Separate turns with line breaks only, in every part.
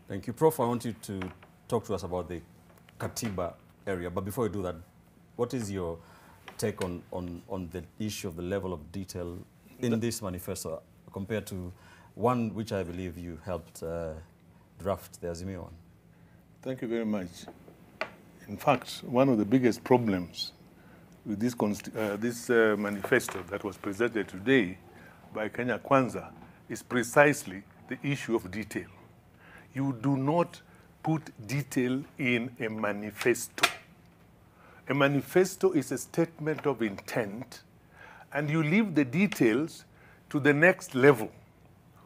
Thank you. Prof, I want you to talk to us about the Katiba area. But before you do that, what is your take on the issue of the level of detail in this manifesto compared to one which I believe you helped draft, the Azimio one?
Thank you very much. In fact, one of the biggest problems with this manifesto that was presented today by Kenya Kwanza is precisely the issue of detail. You do not put detail in a manifesto. A manifesto is a statement of intent, and you leave the details to the next level.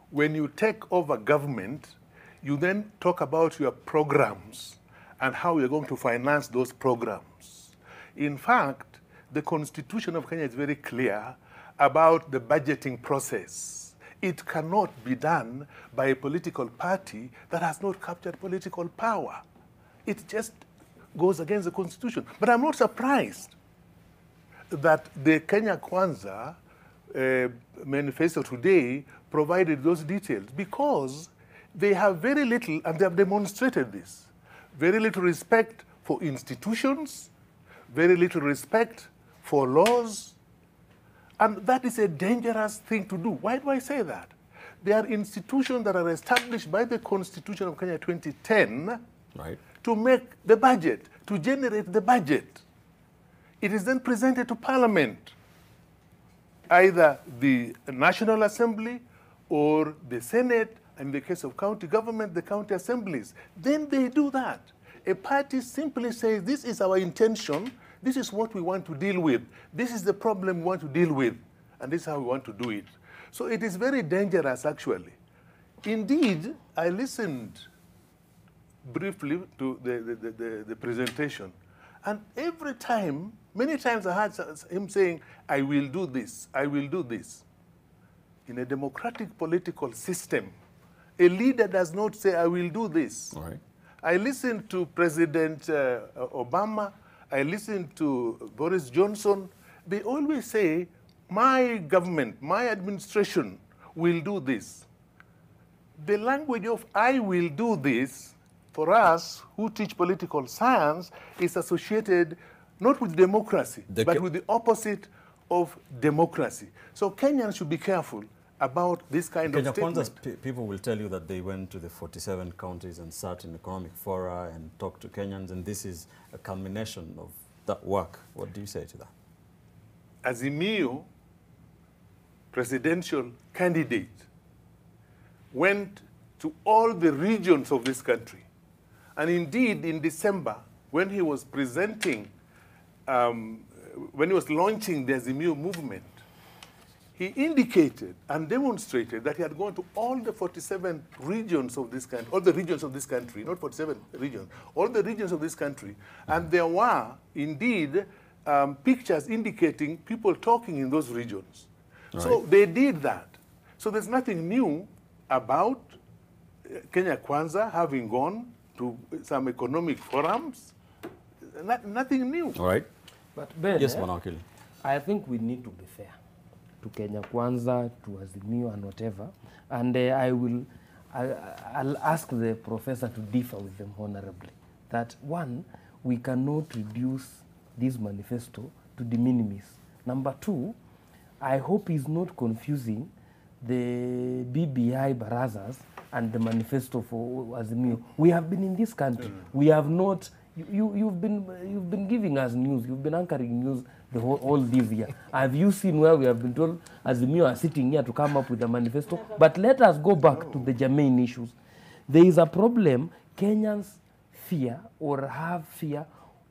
When you take over government, you then talk about your programs and how you're going to finance those programs. In fact, the Constitution of Kenya is very clear about the budgeting process. It cannot be done by a political party that has not captured political power. It just goes against the Constitution. But I'm not surprised that the Kenya Kwanza manifesto today provided those details, because they have very little, and they have demonstrated this, very little respect for institutions, very little respect for laws, and that is a dangerous thing to do. Why do I say that? There are institutions that are established by the Constitution of Kenya 2010 to make the budget, to generate the budget. It is then presented to Parliament, either the National Assembly or the Senate, in the case of county government, the county assemblies. Then they do that. A party simply says, this is our intention, this is what we want to deal with, this is the problem we want to deal with, and this is how we want to do it. So it is very dangerous, actually. Indeed, I listened briefly to the presentation, and every time, many times I heard him saying, I will do this, I will do this. In a democratic political system, a leader does not say, I will do this.
All right.
I listened to President Obama, I listened to Boris Johnson. They always say, my government, my administration will do this. The language of I will do this, for us who teach political science, is associated not with democracy, but with the opposite of democracy. So Kenyans should be careful about this kind of statement.
People will tell you that they went to the 47 counties and sat in economic fora and talked to Kenyans, and this is a culmination of that work. What do you say to that?
Azimio, presidential candidate, went to all the regions of this country. And indeed, in December, when he was presenting, when he was launching the Azimio movement, he indicated and demonstrated that he had gone to all the 47 regions of this country, all the regions of this country, not 47 regions, all the regions of this country. And there were, indeed, pictures indicating people talking in those regions. Right. So they did that. So there's nothing new about Kenya Kwanza having gone to some economic forums. Nothing new.
All right.
But Ben,
yes, Manakili.
I think we need to be fair to Kenya Kwanza, to Azimio and whatever. And I'll ask the professor to differ with them honorably. That one, we cannot reduce this manifesto to de minimis. Number two, I hope he's not confusing the BBI barazas and the manifesto for Azimio. We have been in this country. We have not. You've been giving us news. You've been anchoring news all this year. Have you seen where we have been told Azimio are sitting here to come up with a manifesto? But let us go back to the germane issues. There is a problem. Kenyans fear or have fear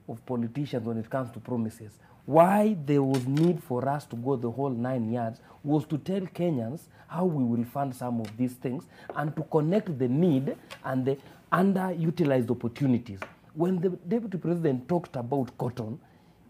of politicians when it comes to promises. Why there was need for us to go the whole 9 yards was to tell Kenyans how we will fund some of these things and to connect the need and the underutilized opportunities. When the Deputy President talked about cotton,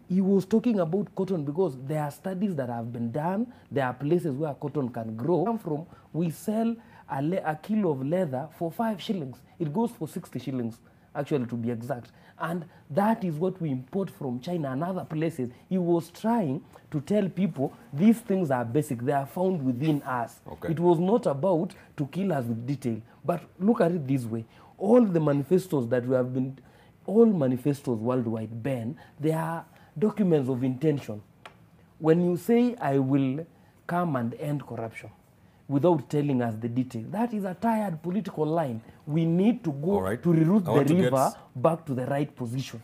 he was talking about cotton because there are studies that have been done. There are places where cotton can grow. From we sell a kilo of leather for 5 shillings. It goes for 60 shillings, actually, to be exact. And that is what we import from China and other places. He was trying to tell people these things are basic. They are found within us. Okay. It was not about to kill us with detail. But look at it this way. all the manifestos that we have been, all manifestos worldwide, Ben, they are documents of intention. When you say, I will come and end corruption, without telling us the detail, that is a tired political line. We need to go to reroute the river back to the right position.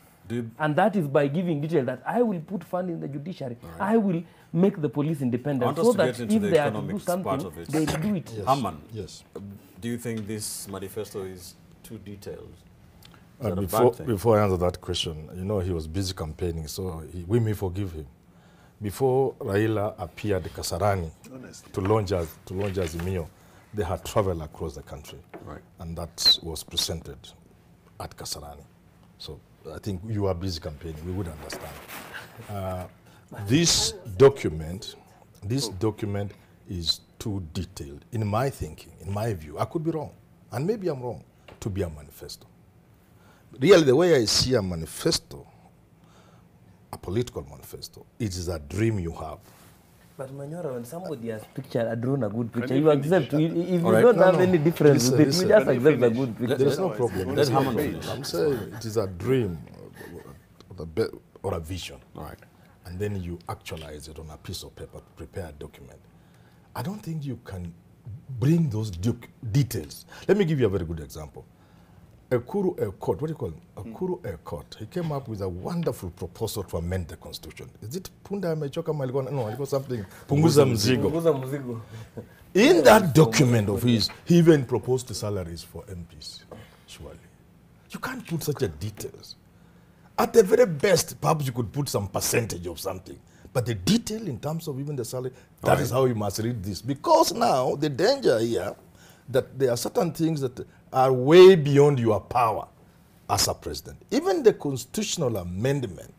And that is by giving detail that I will put fund in the judiciary. I will make the police independent so that if they are to do something, they do it.
Yes. Haman,
yes.
Do you think this manifesto is too detailed?
Before I answer that question, you know, he was busy campaigning, so we may forgive him. Before Raila appeared at Kasarani to launch Azimio, they had traveled across the country.
Right.
And that was presented at Kasarani. So I think you are busy campaigning, we would understand. This document is too detailed, in my thinking, in my view. I could be wrong, and maybe I'm wrong, to be a manifesto. Really, the way I see a manifesto, a political manifesto, it is a dream you have.
But Manyora, when somebody has drawn a good picture, you accept. If you don't have any difference with it, you just accept a good picture.
There's no problem. I'm saying it is a dream or a vision.
Right.
And then you actualize it on a piece of paper, prepare a document. I don't think you can bring those details. Let me give you a very good example. Ekuru Ekot, what do you call him? Ekuru Ekot, he came up with a wonderful proposal to amend the constitution. Is it Punda Mechoka Maligona? No, it was something. Punguza Mzigo. In that document of his, he even proposed the salaries for MPs. Surely. You can't put such a details. At the very best, perhaps you could put some percentage of something. But the detail in terms of even the salary, that is how you must read this. Because now, the danger here, that there are certain things that are way beyond your power as a president. Even the constitutional amendment,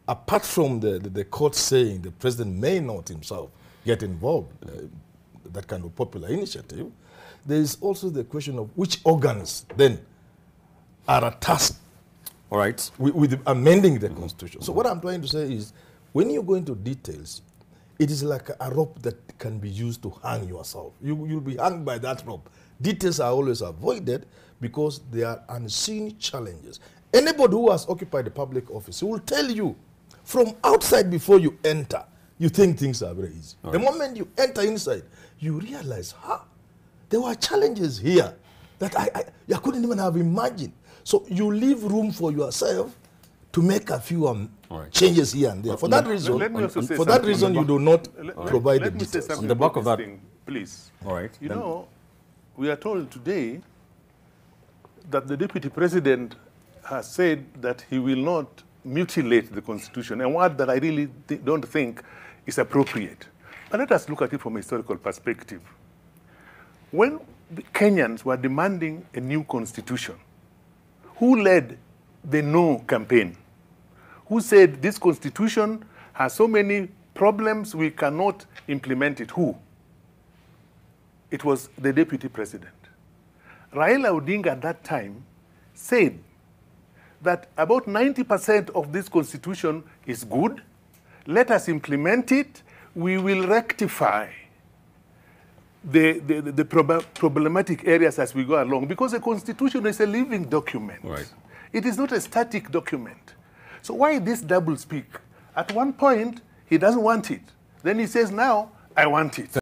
apart from the court saying the president may not himself get involved, that kind of popular initiative, there is also the question of which organs then are tasked with amending the constitution. So what I'm trying to say is, when you go into details, it is like a rope that can be used to hang yourself. You'll be hung by that rope. Details are always avoided because they are unseen challenges. Anybody who has occupied a public office will tell you from outside before you enter, you think things are very easy. The moment you enter inside, you realize, there were challenges here that I couldn't even have imagined. So you leave room for yourself to make a few changes here and there. For that reason, you do not provide the details.
On the back of that,
please.
All right.
You know, we are told today that the deputy president has said that he will not mutilate the constitution, a word that I really don't think is appropriate. But let us look at it from a historical perspective. When the Kenyans were demanding a new constitution, who led the no campaign? Who said this constitution has so many problems we cannot implement it? Who? It was the deputy president. Raila Odinga at that time said that about 90% of this constitution is good. Let us implement it. We will rectify the problematic areas as we go along, because the constitution is a living document.
Right.
It is not a static document. So why this double speak? At one point, he doesn't want it. Then he says, now, I want it.